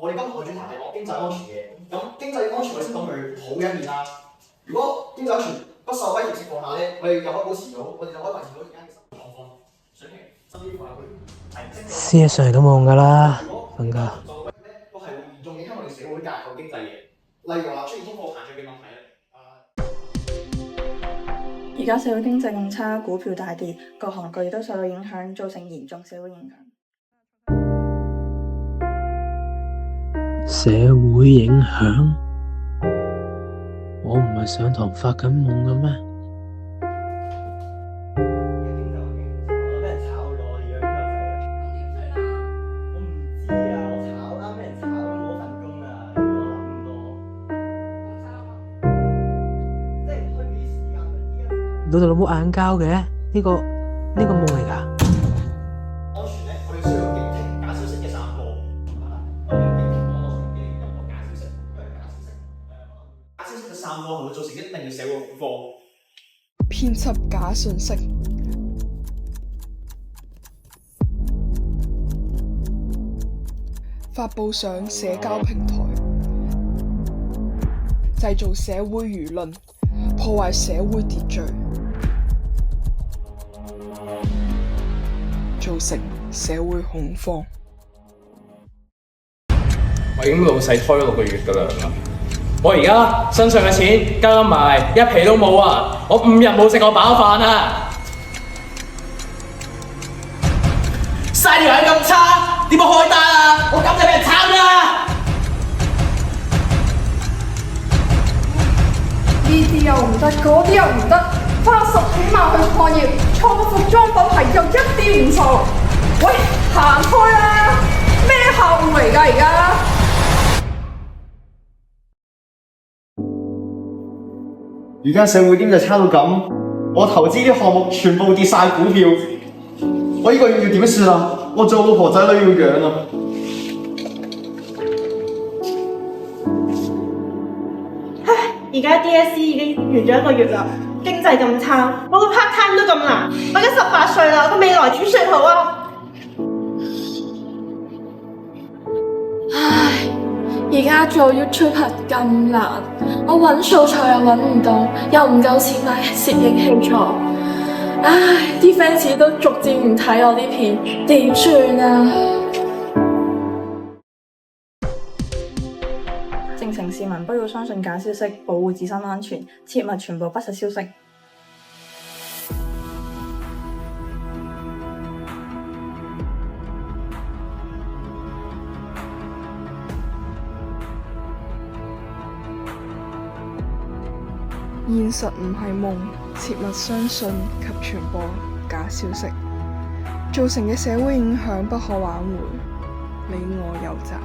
我哋今日嘅主題係講經濟安全嘅。咁經濟安全我哋先講佢好嘅一面啦。如果經濟安全不受威脅情況下咧，我哋就可以維持到而家嘅生活狀況水平，甚至乎係會事實上都冇用㗎啦，瞓覺。都係會嚴重影響我哋社會架構經濟嘅。例如話出現通貨膨脹嘅問題咧。而家社會經濟咁差，股票大跌，各行各業都受到影響，造成嚴重社會影響。社會影響？我唔係上堂發緊夢嘅咩？俾人炒咗，而家邊個死啊？我唔知啊，我炒啱俾人炒都冇份工啊，我諗咁多。即係開幾時間？依家老豆老母嗌交嘅，呢個夢嚟㗎。安全咧，我哋需要警惕假消息嘅散播。我哋警惕網絡上嘅任何假消息，因為假消息嘅散播係會造成一定嘅社會恐慌。編輯假信息，發佈上社交平台，製造社會輿論，破壞社會秩序，造成社會恐慌。我已經老細開咗6個月㗎啦，我而家身上嘅錢加埋一皮都冇啊！我5日冇食過飽飯啊！晒條係咁差，點樣開單啊？我咁就俾人炒啦！呢啲又唔得，嗰啲又唔得，花10幾萬去創業，創服裝品牌又一啲唔熟。喂，行開啦！咩客戶嚟㗎而家？而家社會經濟差到咁，我投資啲項目全部跌晒股票，我呢個月要點算啊？我做老婆仔女要養啊！唉，而家 DSE 已經完咗1個月啦，經濟咁差，我個 part time 都咁難，我而家18歲啦，我個未來點算好啊？唉，而家做 YouTuber 咁難，我揾素材又揾唔到，又唔夠錢買攝影器材，唉，啲 fans 都逐漸唔睇我啲片，點算啊？正情市民不要相信假消息，保護自身安全，切勿傳播不實消息。現實唔係夢，切勿相信及傳播假消息，造成嘅社會影響不可挽回，你我有責。